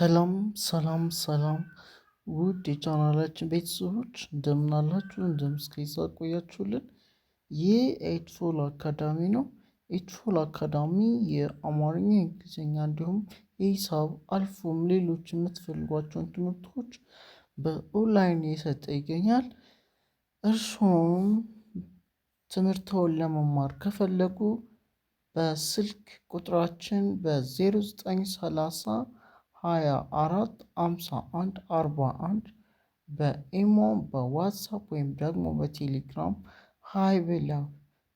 ሰላም ሰላም ሰላም ውድ የቻናላችን ቤተሰቦች እንደምን አላችሁ? እንደምን እስከዛ ቆያችሁልን? ይህ ኤድፎል አካዳሚ ነው። ኤድፎል አካዳሚ የአማርኛ፣ የእንግሊዝኛ እንዲሁም የሂሳብ አልፎም ሌሎች የምትፈልጓቸውን ትምህርቶች በኦንላይን እየሰጠ ይገኛል። እርሶም ትምህርተውን ለመማር ከፈለጉ በስልክ ቁጥራችን በ0930 24 51 41 በኢሞ በዋትሳፕ ወይም ደግሞ በቴሌግራም ሀይ ብለው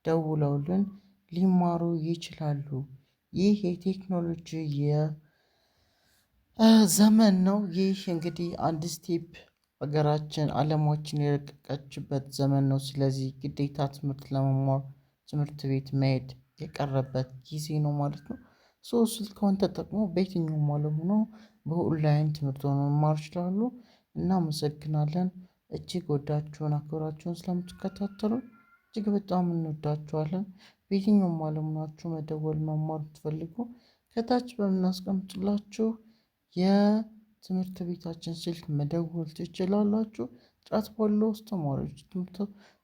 ደውለውልን ሊማሩ ይችላሉ። ይህ የቴክኖሎጂ የዘመን ነው። ይህ እንግዲህ አንድ ስቴፕ ሀገራችን አለማችን የረቀቀችበት ዘመን ነው። ስለዚህ ግዴታ ትምህርት ለመማር ትምህርት ቤት መሄድ የቀረበት ጊዜ ነው ማለት ነው። ስልክዎን ተጠቅሞ በየትኛውም ዓለም ሆነው በኦንላይን ትምህርቶን መማር ይችላሉ። እናመሰግናለን። እጅግ ወዳችሁን አክብራችሁን ስለምትከታተሉን እጅግ በጣም እንወዳችኋለን። በየትኛውም ዓለም ሆናችሁ መደወል መማር ብትፈልጉ ከታች በምናስቀምጥላችሁ የትምህርት ቤታችን ስልክ መደወል ትችላላችሁ። ጥራት ባለው አስተማሪዎች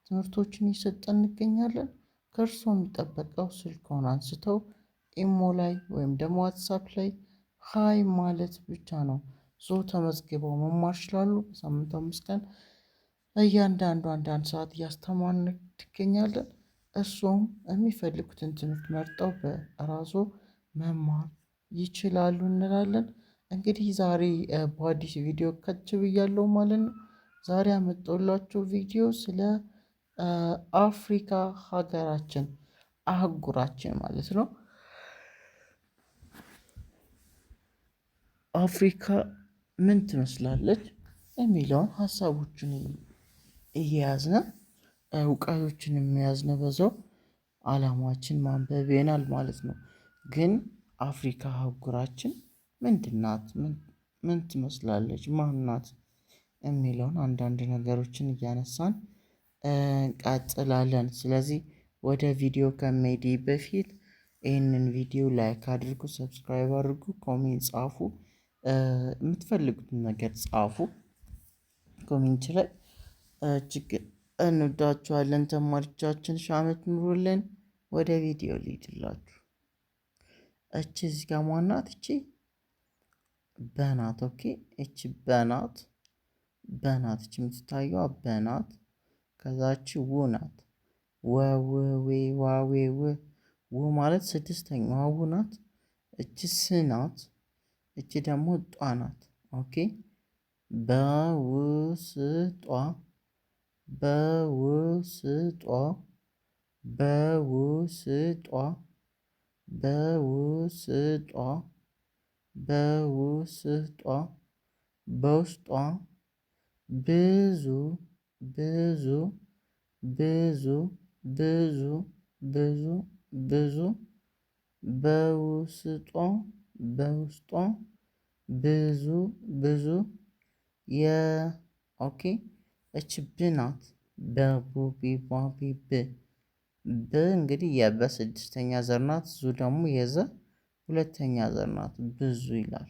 ትምህርቶችን እየሰጠን እንገኛለን። ከእርስዎ የሚጠበቀው ስልክዎን አንስተው ኢሞ ላይ ወይም ደግሞ ዋትሳፕ ላይ ሀይ ማለት ብቻ ነው። ተመዝግበው መማር ይችላሉ። በሳምንት 5 ቀን እያንዳንዱ አንዳንድ ሰዓት እያስተማርን ትገኛለን። እርሶም የሚፈልጉትን ትምህርት መርጠው በራስዎ መማር ይችላሉ እንላለን። እንግዲህ ዛሬ በአዲስ ቪዲዮ ከች ብያለሁ ማለት ነው። ዛሬ ያመጣሁላችሁ ቪዲዮ ስለ አፍሪካ ሀገራችን አህጉራችን ማለት ነው። አፍሪካ ምን ትመስላለች የሚለውን ሀሳቦችን እየያዝን እውቀቶችን የሚያዝን በዛው አላማችን ማንበብ ይሆናል ማለት ነው። ግን አፍሪካ አህጉራችን ምንድን ናት? ምን ትመስላለች? ማን ናት? የሚለውን አንዳንድ ነገሮችን እያነሳን እንቀጥላለን። ስለዚህ ወደ ቪዲዮ ከመሄዴ በፊት ይህንን ቪዲዮ ላይክ አድርጉ፣ ሰብስክራይብ አድርጉ፣ ኮሜንት ጻፉ፣ የምትፈልጉትን ነገር ጻፉ ኮሜንት ላይ። እጅግ እንወዳችኋለን ተማሪዎቻችን። ሺህ ዓመት ኑሩልን። ወደ ቪዲዮ ልሂድላችሁ። እዚህ ጋር ማናት? እቺ በናት። ኦኬ፣ እቺ በናት እቺ የምትታየዋ በናት። ከዛች ው ናት። ወውዌ ዋዌ ው ማለት ስድስተኛዋ ው ናት። እቺ ስ ናት። እቺ ደግሞ ጧ ናት። ኦኬ፣ በውስጧ በውስጧ በውስጧ በውስጧ በውስጧ በውስጧ ብዙ ብዙ ብዙ ብዙ ብዙ ብዙ በውስጧ በውስጧ ብዙ ብዙ ኦኬ፣ እች ብ ናት። ብ እንግዲህ የበስድስተኛ ዘር ናት። ዙ ደግሞ የዘ ሁለተኛ ዘር ናት። ብዙ ይላል።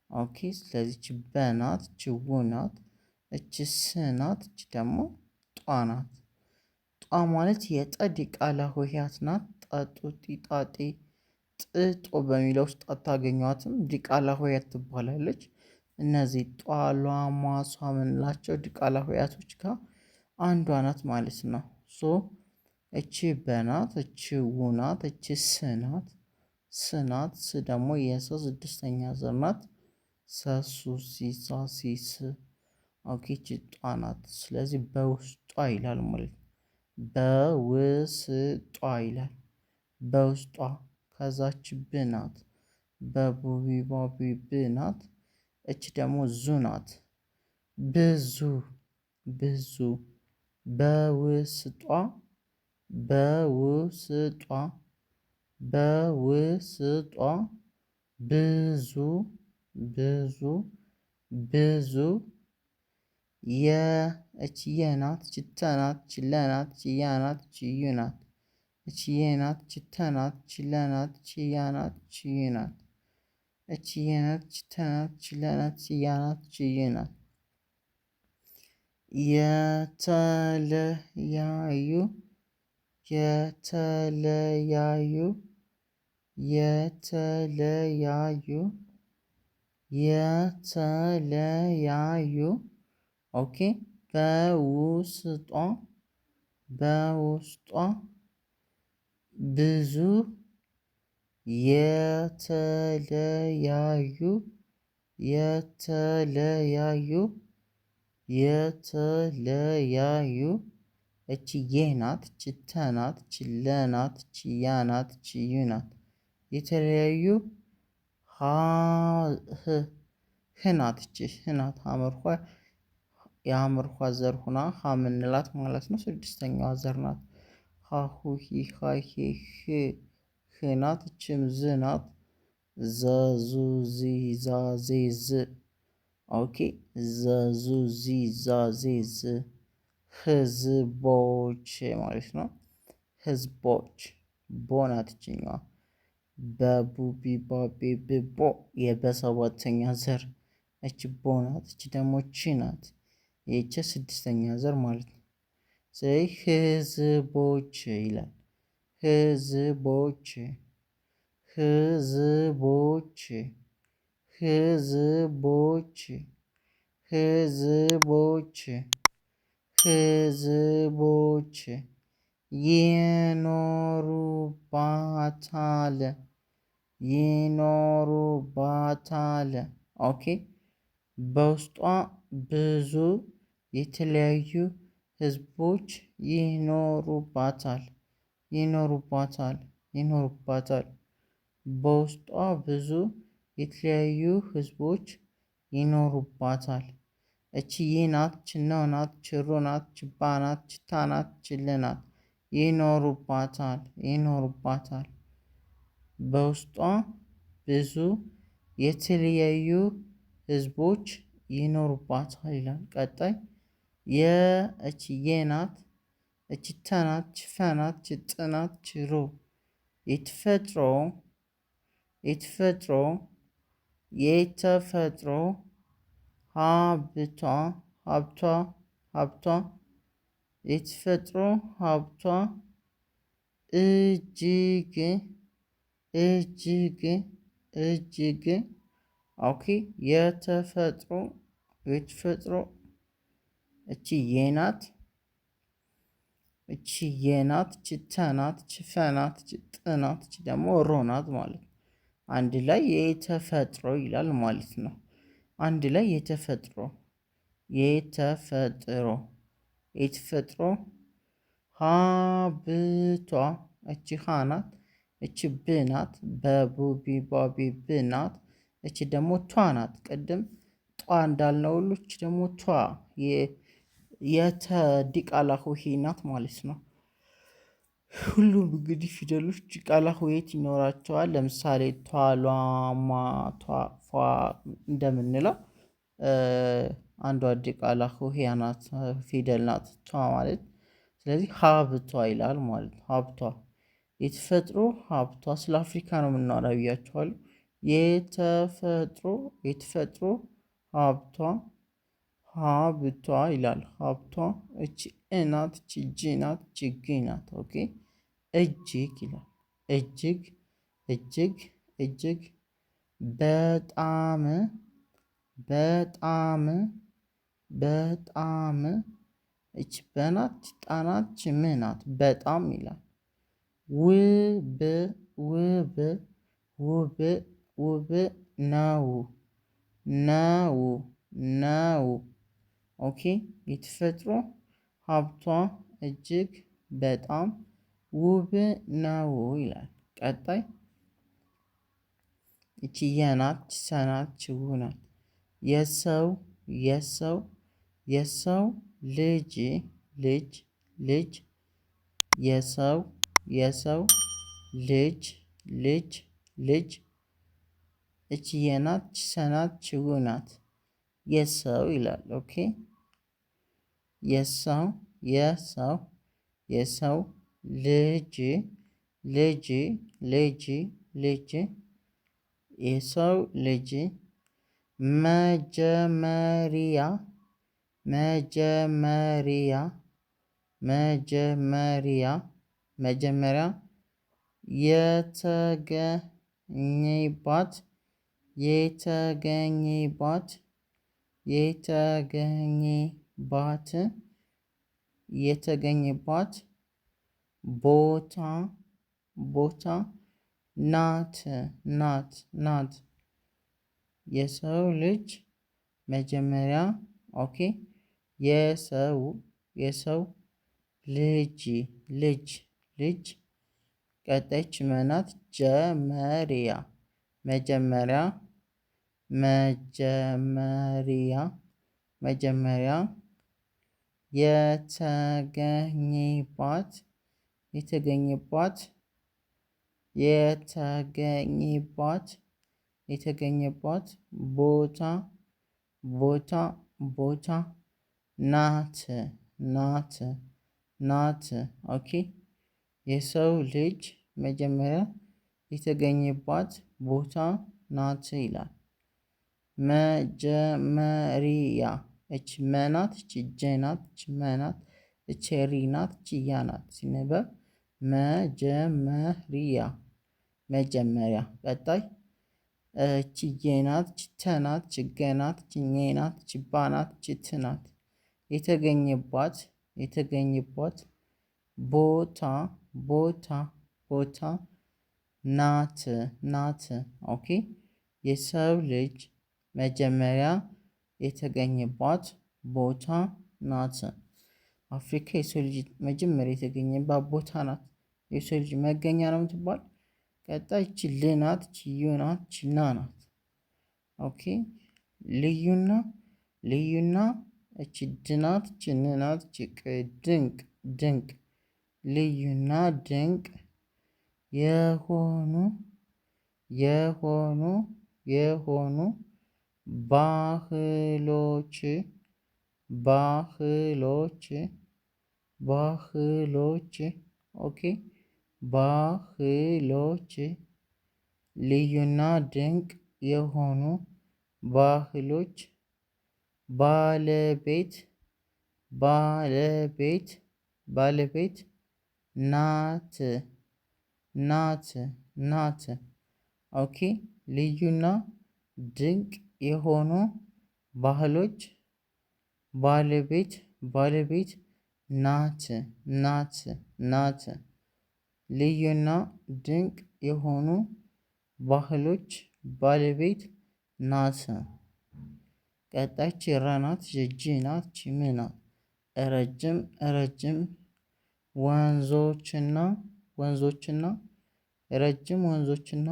ኦኬ፣ ስለዚህ እች በናት፣ እች ው ናት፣ እች ስ ናት፣ እች ደግሞ ጧ ናት። ጧ ማለት የጠ ዲቃላ ሆሄያት ናት። ጠጡ ጢጣጤ ጥጦ በሚለው ውስጥ አታገኟትም። ዲቃላ ሆሄያት ትባላለች። እነዚህ ጧ ሏ ሟ ሷ የምንላቸው ዲቃላ ሆሄያቶች ጋር አንዷ ናት ማለት ነው። እቺ በናት፣ እቺ ው ናት፣ እቺ ስ ናት። ስ ናት። ስ ደግሞ የሰ ስድስተኛ ዘር ናት። ሰሱ ሲሳ ሲስ። ኦኬ፣ እቺ ጧ ናት። ስለዚህ በውስጧ ይላል ማለት ነው። በውስጧ ይላል። በውስጧ። ከዛች ብ ናት። በቡቢ ባቢ ብ ናት። እች ደግሞ ዙ ናት። ብዙ ብዙ በውስጧ በውስጧ በውስጧ ብዙ ብዙ ብዙ እች የ ናት። እች ተ ናት። እች ለ ናት። እች ያ ናት። እች ዩ ናት። እች የ ናት። እች ተ ናት። እች ለ ናት። እች ያ ናት። እች ዩ ናት። እቺ የናት ች ተናት ች ለናት ች ያናት ች ይናት። የተለያዩ የተለያዩ የተለያዩ የተለያዩ ኦኬ በውስጧ በውስጧ ብዙ የተለያዩ የተለያዩ የተለያዩ እቺ የ ናት እቺ ተ ናት እቺ ለ ናት እቺ ያ ናት እቺ ዩ ናት። የተለያዩ ሀ ህ ህ ናት እቺ ህ ናት ሀመርኳ የሀመርኳ ዘር ሁና ሀ የምንላት ማለት ነው። ስድስተኛዋ ዘር ናት። ሀ ሁ ሂ ሃ ሄ ህ ህ ናት እችም ዝ ናት። ዘ ዙ ዚ ዛ ዜ ዝ ኦኬ ዘ ዙ ዚ ዛ ዜ ዝ ህዝቦች ማለት ነው። ህዝቦች ቦ ናት ይችኛዋ በቡ ቢባ ቤ ቦ የበሰባተኛ ዘር እች ቦ ናት። እች ደግሞ ቺ ናት። ይቺ ስድስተኛ ዘር ማለት ነው። ስለዚህ ህዝቦች ይላል። ህዝቦች ህዝቦች ህዝቦች ህዝቦች ህዝቦች ይኖሩባታል ይኖሩባታል። ኦኬ በውስጧ ብዙ የተለያዩ ህዝቦች ይኖሩባታል ይኖሩባታል ይኖሩባታል። በውስጧ ብዙ የተለያዩ ህዝቦች ይኖሩባታል። እቺ ይ ናት ች ነ ናት ች ሩ ናት ች ባ ናት ች ታ ናት ች ል ናት። ይኖሩባታል ይኖሩባታል። በውስጧ ብዙ የተለያዩ ህዝቦች ይኖሩባታል ይላል። ቀጣይ እቺ የ ናት እቺ ተ ናት ች ፈ ናት ች ጥ ናት ች ሩ የተፈጥሮ የተፈጥሮ የተፈጥሮ ሀብቷ ሀብቷ ሀብቷ የተፈጥሮ ሀብቷ እጅግ እጅግ እጅግ ኦኬ የተፈጥሮ የተፈጥሮ እቺ የ ናት እቺ የ ናት እቺ ተ ናት እቺ ፈ ናት እቺ ጥ ናት እቺ ደግሞ ሮ ናት ማለት ነው። አንድ ላይ የተፈጥሮ ይላል ማለት ነው። አንድ ላይ የተፈጥሮ የተፈጥሮ የተፈጥሮ ሀብቷ እቺ ሀ ናት እቺ ብ ናት በቡ ቢ ባ ቢ ብ ናት። እቺ ደግሞ ቷ ናት። ቅድም ጧ እንዳልነው ሁሉ እቺ ደግሞ ቷ የተ ዲቃላ ሆሄ ናት ማለት ነው። ሁሉም እንግዲህ ፊደሎች ዲቃላ ሆሄያት ይኖራቸዋል። ለምሳሌ ቷ ሏ ማ ቷ ፏ እንደምንለው አንዷ ዲቃላ ሆሄያ ናት ፊደል ናት ቷ ማለት። ስለዚህ ሀብቷ ይላል ማለት ነው። ሀብቷ የተፈጥሮ ሀብቷ ስለ አፍሪካ ነው የምናወራው ብያችኋለሁ። የተፈጥሮ የተፈጥሮ ሀብቷ ሀብቷ ይላል። ሀብቷ እቺ እ ናት እቺ ጂ ናት እቺ ግ ናት። ኦኬ እጅግ ይላል። እጅግ እጅግ እጅግ በጣም በጣም በጣም እች በናት ጣናት ች ም ናት በጣም ይላል። ውብ ውብ ውብ ውብ ነው ነው ነው። ኦኬ የተፈጥሮ ሀብቷ እጅግ በጣም ውብ ነው ይላል። ቀጣይ እቺ የ ናት ች ሰ ናት ች ው ናት። የሰው የሰው የሰው ልጅ ልጅ ልጅ የሰው የሰው ልጅ ልጅ ልጅ እቺ የ ናት ች ሰ ናት ች ው ናት። የሰው ይላል። ኦኬ የሰው የሰው የሰው ልጅ ልጅ ልጅ ልጅ የሰው ልጅ መጀመሪያ መጀመሪያ መጀመሪያ መጀመሪያ የተገኘባት የተገኘባት የተገኘባት የተገኘባት ቦታ ቦታ ናት ናት ናት። የሰው ልጅ መጀመሪያ ኦኬ የሰው ልጅ ልጅ ልጅ ቀጣይች መናት ጀመሪያ መጀመሪያ መጀመሪያ መጀመሪያ የተገኘባት የተገኘባት የተገኘባት የተገኘባት ቦታ ቦታ ቦታ ናት ናት ናት። ኦኬ የሰው ልጅ መጀመሪያ የተገኘባት ቦታ ናት ይላል። መጀመሪያ እች መናት እች ጀናት እች መናት እች ሪናት እች ያናት ሲነበብ መጀመሪያ መጀመሪያ። ቀጣይ እች የናት እች ተናት እች ገናት እች ኘናት እች ባናት እች ትናት የተገኘባት የተገኘባት ቦታ ቦታ ቦታ ናት ናት። ኦኬ የሰው ልጅ መጀመሪያ የተገኘባት ቦታ ናት። አፍሪካ የሰው ልጅ መጀመሪያ የተገኘባት ቦታ ናት። የሰው ልጅ መገኛ ነው የምትባል። ቀጣይ እቺ ል ናት እቺ ዩ ናት እቺ ና ናት። ኦኬ ልዩና ልዩና እቺ ድ ናት እቺ ን ናት እቺ ቅ ድንቅ ድንቅ ልዩና ድንቅ የሆኑ የሆኑ የሆኑ ባህሎች ባህሎች ባህሎች ኦኬ ባህሎች ልዩና ድንቅ የሆኑ ባህሎች ባለቤት ባለቤት ባለቤት ናት ናት ናት። ኦኬ ልዩና ድንቅ የሆኑ ባህሎች ባለቤት ባለቤት ናት ናት ናት። ልዩና ድንቅ የሆኑ ባህሎች ባለቤት ናት። ቀጣች ራናት ጅ ናት ቺ ም ናት። ረጅም ረጅም ወንዞችና ወንዞችና ረጅም ወንዞችና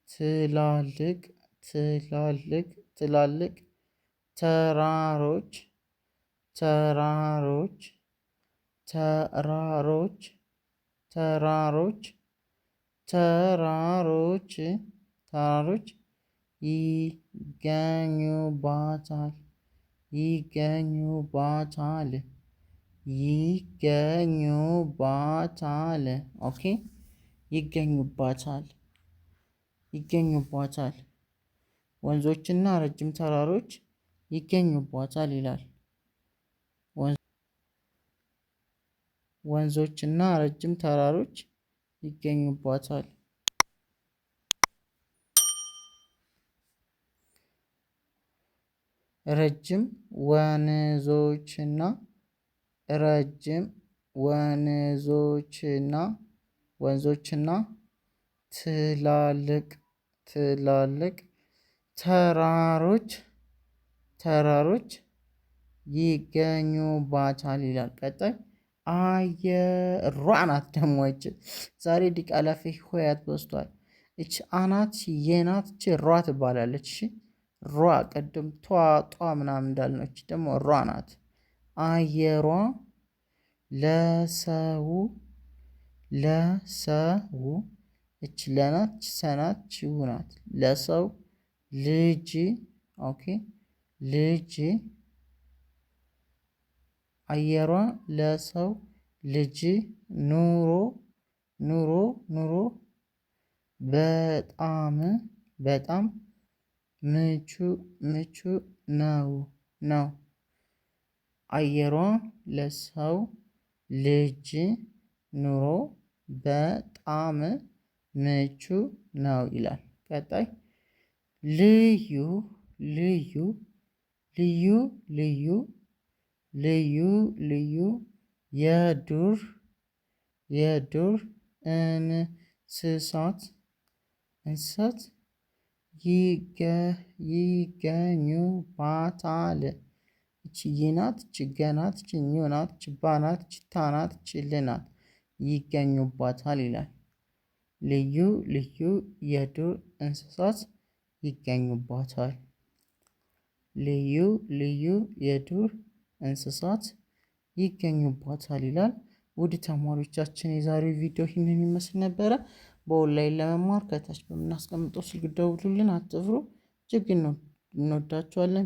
ትላልቅ ትላልቅ ትላልቅ ተራሮች ተራሮች ተራሮች ተራሮች ተራሮች ተራሮች ይገኙባታል ይገኙባታል ይገኙባታል። ኦኬ ይገኙባታል ይገኙባታል ወንዞችና ረጅም ተራሮች ይገኙባታል ይላል። ወንዞችና ረጅም ተራሮች ይገኙባታል። ረጅም ወንዞችና ረጅም ወንዞችና ወንዞችና ትላልቅ ትላልቅ ተራሮች ተራሮች ይገኙባታል ይላል። ቀጣይ አየሯ ናት ደግሞ ይች ዛሬ ዲቃላ ሆሄያት በዝቷል። ይች አናት የናት ይች ሯ ትባላለች። እሺ ሯ ቅድም ቷ ጧ ምናምን እንዳልነች ደግሞ ሯ ናት። አየሯ ለሰው ለሰው እች ለናት እች ሰናት እች ው ናት ለሰው ልጅ ኦኬ ልጅ አየሯ ለሰው ልጅ ኑሮ ኑሮ ኑሮ በጣም በጣም ምቹ ምቹ ነው ነው። አየሯ ለሰው ልጅ ኑሮ በጣም ምቹ ነው ይላል። ቀጣይ ልዩ ልዩ ልዩ ልዩ ልዩ ልዩ የዱር የዱር እንስሳት እንስሳት ይገኙባታል። ይቺ ይ ናት፣ ይቺ ገ ናት፣ ይቺ ኞ ናት፣ ይቺ ባ ናት፣ ይቺ ታ ናት፣ ይቺ ል ናት። ይገኙባታል ይላል። ልዩ ልዩ የዱር እንስሳት ይገኙባታል። ልዩ ልዩ የዱር እንስሳት ይገኙባታል ይላል። ውድ ተማሪዎቻችን የዛሬው ቪዲዮ ይህንን ይመስል ነበረ። በኦንላይን ለመማር ከታች በምናስቀምጠው ስልክ ደውሉልን፣ አትፍሩ። እጅግ እንወዳችኋለን።